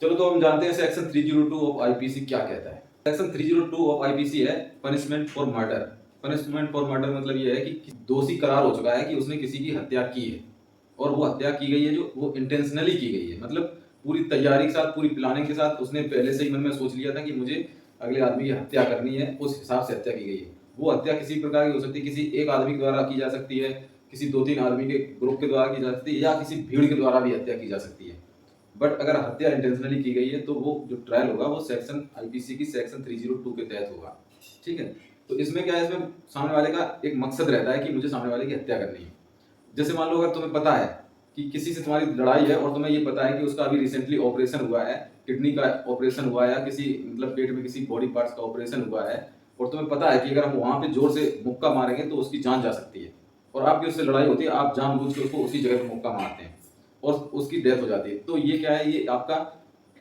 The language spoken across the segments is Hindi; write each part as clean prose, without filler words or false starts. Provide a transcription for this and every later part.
चलो तो हम जानते हैं सेक्शन 302 ऑफ आईपीसी क्या कहता है। सेक्शन 302 ऑफ आईपीसी है punishment for murder. Punishment for murder मतलब ये है कि दोषी करार हो चुका है कि उसने किसी की हत्या की है और वो हत्या की गई है जो वो इंटेंशनली की गई है, मतलब पूरी तैयारी के साथ, पूरी प्लानिंग के साथ उसने पहले से ही मन में सोच लिया था कि मुझे अगले आदमी की हत्या करनी है, उस हिसाब से हत्या की गई है। वो हत्या किसी प्रकार की हो सकती है, किसी एक आदमी के द्वारा की जा सकती है, किसी 2-3 आदमी के ग्रुप के द्वारा की जा सकती है, या किसी भीड़ के द्वारा भी हत्या की जा सकती है। बट अगर हत्या इंटेंशनली की गई है तो वो जो ट्रायल होगा वो सेक्शन आईपीसी की सेक्शन 302 के तहत होगा। ठीक है, तो इसमें क्या है, इसमें सामने वाले का एक मकसद रहता है कि मुझे सामने वाले की हत्या करनी है। जैसे मान लो अगर तुम्हें पता है कि किसी से तुम्हारी लड़ाई है और तुम्हें ये पता है कि उसका अभी रिसेंटली ऑपरेशन हुआ है, किडनी का ऑपरेशन हुआ है या किसी मतलब पेट में किसी बॉडी पार्ट्स का ऑपरेशन हुआ है, और तुम्हें पता है कि अगर हम वहां पे जोर से मुक्का मारेंगे तो उसकी जान जा सकती है, और आपकी उससे लड़ाई होती है, आप जानबूझ के उसको उसी जगह पे मुक्का मारते हैं और उसकी डेथ हो जाती है, तो ये क्या है, ये आपका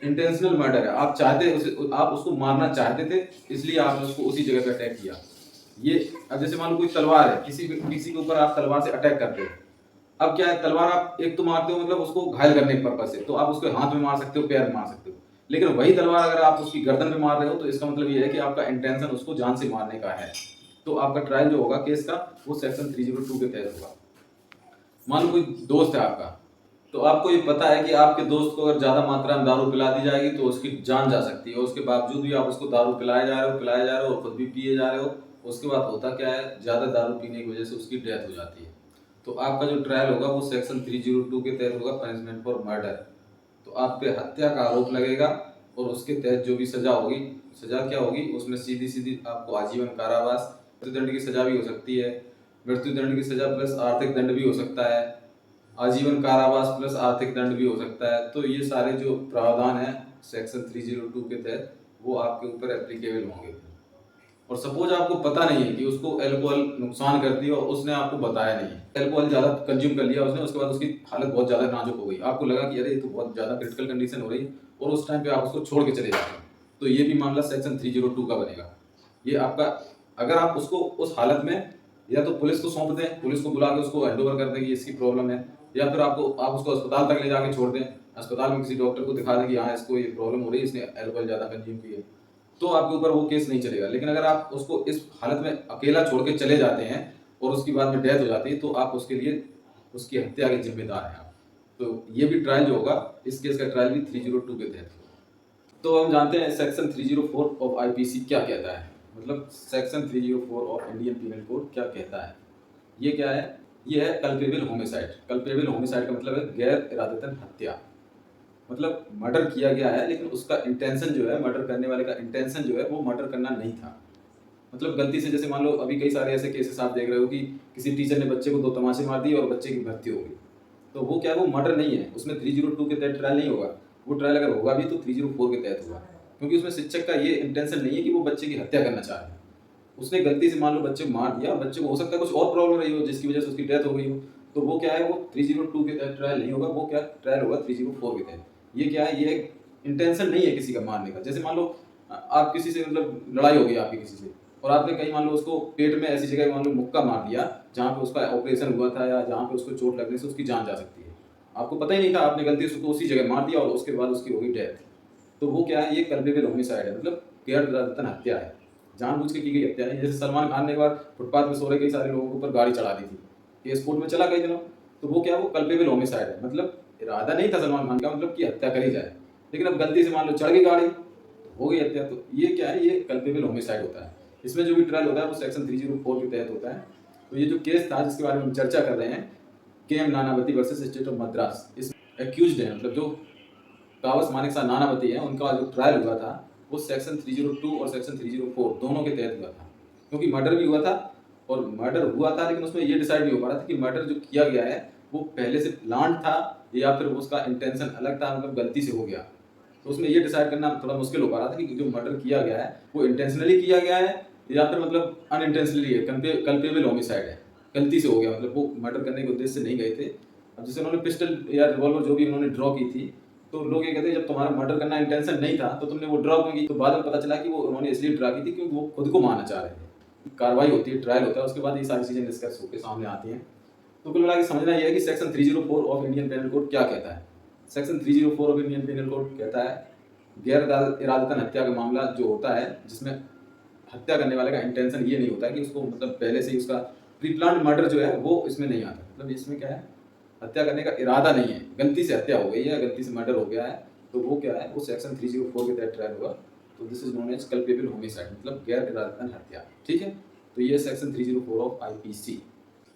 इंटेंशनल मर्डर है। आप चाहते उसे, आप उसको मारना चाहते थे, इसलिए आपने उसको उसी जगह पे अटैक किया। ये अब जैसे मान लो कोई तलवार है, किसी के ऊपर आप तलवार से अटैक करते हो। अब क्या है, तलवार आप एक तो मारते हो मतलब उसको घायल करने के पर्पज से, तो आप उसके हाथ में मार सकते हो, पैर में मार सकते हो। लेकिन वही तलवार अगर आप उसकी गर्दन में मार रहे हो तो इसका मतलब ये है कि आपका इंटेंशन उसको जान से मारने का है। तो आपका ट्रायल जो होगा केस का वो सेक्शन 302 के तहत होगा। मान लो कोई दोस्त है आपका, तो आपको ये पता है कि आपके दोस्त को अगर ज्यादा मात्रा में दारू पिला दी जाएगी तो उसकी जान जा सकती है, उसके बावजूद भी आप उसको दारू पिलाए जा रहे हो और खुद भी पिए जा रहे हो। उसके बाद होता क्या है, ज्यादा दारू पीने की वजह से उसकी डेथ हो जाती है। तो आपका जो ट्रायल होगा वो सेक्शन 302 के तहत होगा, पनिशमेंट फॉर मर्डर। तो आप पे हत्या का आरोप लगेगा और उसके तहत जो भी सजा होगी, सजा क्या होगी उसमें, सीधी सीधी आपको आजीवन कारावास, मृत्युदंड की सजा भी हो सकती है, मृत्युदंड की सजा प्लस आर्थिक दंड भी हो सकता है, आजीवन कारावास प्लस आर्थिक दंड भी हो सकता है। तो ये सारे जो प्रावधान है सेक्शन 302 के तहत वो आपके ऊपर एप्लीकेबल होंगे। और सपोज आपको पता नहीं है कि उसको अल्कोहल नुकसान करती है और उसने आपको बताया नहीं है, अल्कोहल ज्यादा कंज्यूम कर लिया उसने, उसके बाद उसकी हालत बहुत ज्यादा नाजुक हो गई, आपको लगा कि अरे ये तो बहुत ज्यादा क्रिटिकल कंडीशन हो रही है, और उस टाइम पे आप उसको छोड़ के चले जाते हैं, तो ये भी मामला सेक्शन 302 का बनेगा। ये आपका, अगर आप उसको उस हालत में या तो पुलिस को सौंप दें, पुलिस को बुला के उसको हैंड ओवर कर दें कि इसकी प्रॉब्लम है, या फिर आप उसको अस्पताल तक ले जाके छोड़ दें, अस्पताल में किसी डॉक्टर को दिखा दें कि हाँ इसको ये प्रॉब्लम हो रही है, इसने अल्कोहल ज्यादा कंज्यूम की है, तो आपके ऊपर वो केस नहीं चलेगा। लेकिन अगर आप उसको इस हालत में अकेला छोड़ के चले जाते हैं और उसकी बाद में डेथ हो जाती है तो आप उसके लिए उसकी हत्या के जिम्मेदार हैं आप। तो ये भी ट्रायल जो होगा, इस केस का ट्रायल भी 302 के तहत होगा। तो हम जानते हैं सेक्शन 304 ऑफ आईपीसी क्या कहता है, मतलब section 304 of Indian penal code क्या कहता है। ये क्या है, ये है कल्पेबल होमिसाइड। कल्पेबल होमिसाइड का मतलब है गैर इरादतन हत्या। मतलब मर्डर किया गया है लेकिन उसका इंटेंशन जो है, मर्डर करने वाले का इंटेंशन जो है वो मर्डर करना नहीं था। मतलब गलती से, जैसे मान लो अभी कई सारे ऐसे केसेस आप देख रहे हो कि किसी टीचर ने बच्चे को 2 तमाचे मार दिए और बच्चे की मृत्यु हो गई, तो वो क्या है, वो मर्डर नहीं है, उसमें 302 के तहत ट्रायल नहीं होगा। वो ट्रायल अगर होगा भी तो 304 के तहत होगा, क्योंकि उसमें शिक्षक का ये इंटेंशन नहीं है कि वो बच्चे की हत्या करना चाह रहे हैं। उसने गलती से मान लो बच्चे को मार दिया, बच्चे को हो सकता है कुछ और प्रॉब्लम रही हो जिसकी वजह से उसकी डेथ हो गई हो, तो वो क्या है, वो 302 के तहत ट्रायल नहीं होगा, वो क्या ट्रायल होगा 304 के तहत। ये क्या है, ये इंटेंशन नहीं है किसी का मारने का। जैसे मान लो आप किसी से, मतलब लड़ाई हो गई आपकी किसी से, और आपने कहीं मान लो उसको पेट में ऐसी जगह मान लो मुक्का मार दिया जहाँ पे उसका ऑपरेशन हुआ था या जहाँ पे उसको चोट लगने से उसकी जान जा सकती है, आपको पता ही नहीं था, आपने गलती से उसको उसी जगह मार दिया और उसके बाद उसकी हो गई डेथ। तो वो क्या है, ये कल्पेबल होमिसाइड है, मतलब गैर इरादतन हत्या है, जानबूझ के की गई हत्या है। जैसे सलमान खान ने एक बार फुटपाथ में सो रहे कई सारे लोगों के ऊपर गाड़ी चढ़ा दी थी, केस कोर्ट में चला कई दिनों, तो वो क्या है, वो कल्पेबल होमिसाइड है, मतलब इरादा नहीं था सलमान खान का, मतलब कि हत्या करी जाए, लेकिन अब गलती से मान लो चढ़ गई गाड़ी, हो गई हत्या। तो ये क्या है, ये कल्पेबल होमिसाइड होता है। इसमें जो भी ट्रायल होता है वो सेक्शन 304 के तहत होता है। तो ये जो केस था जिसके बारे में हम चर्चा कर रहे हैं, K M Nanavati versus state of Madras, इस एक्यूज्ड है, मतलब जो कावस मानिक शाह नानावती है, उनका जो ट्रायल हुआ था वो सेक्शन 302 और सेक्शन 304 दोनों के तहत हुआ था, क्योंकि मर्डर भी हुआ था, और मर्डर हुआ था लेकिन उसमें ये डिसाइड नहीं हो पा रहा था कि मर्डर जो किया गया है वो पहले से प्लान था या फिर उसका इंटेंशन अलग था, मतलब गलती से हो गया। तो उसमें ये डिसाइड करना थोड़ा मुश्किल हो पा रहा था कि जो मर्डर किया गया है वो इंटेंशनली किया गया है या फिर मतलब अनइंटेंशनली है, कल्पेबल होमिसाइड है, गलती से हो गया, मतलब वो मर्डर करने के उद्देश्य से नहीं गए थे। अब जैसे उन्होंने पिस्टल या रिवॉल्वर जो भी उन्होंने ड्रॉ की थी, तो लोग ये कहते हैं जब तुम्हारा मर्डर करना इंटेंशन नहीं था तो तुमने वो ड्रॉ क्यों की, तो बाद में पता चला कि वो उन्होंने इसलिए ड्रॉ की थी क्योंकि वो खुद को मारना चाह रहे थे। कार्रवाई होती है, ट्रायल होता है, उसके बाद ये सारी चीजें डिस्कस होकर सामने आती हैं। तो कुल मिला के समझना यह है कि section 304 of Indian penal code क्या कहता है। Section 304 of Indian penal code कहता है गैर इरादतन हत्या का मामला जो होता है जिसमें हत्या करने वाले का इंटेंशन ये नहीं होता कि उसको मतलब पहले से ही उसका प्री प्लान्ड मर्डर जो है वो इसमें नहीं आता। मतलब इसमें क्या है, हत्या करने का इरादा नहीं है, गलती से हत्या हो गई है, गलती से मर्डर हो गया है, तो वो क्या है, वो सेक्शन 304 के तहत ट्रायल होगा। तो this is known as culpable homicide, मतलब गैर इरादतन हत्या। ठीक है, तो ये सेक्शन 304 ऑफ आईपीसी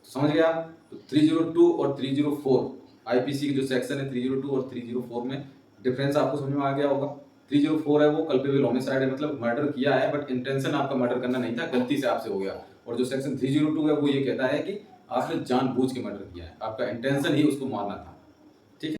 समझ गया। तो 302 और 304 आईपीसी के जो सेक्शन है 302 और 304 में डिफरेंस आपको समझ में आ गया होगा। 304 है वो कल्पेबल होमिसाइड है, मतलब मर्डर किया है बट इंटेंशन आपका मर्डर करना नहीं था, गलती से आपसे हो गया। और जो सेक्शन 302 है वो ये कहता है कि आपने जानबूझ के मर्डर किया है, आपका इंटेंशन ही उसको मारना था।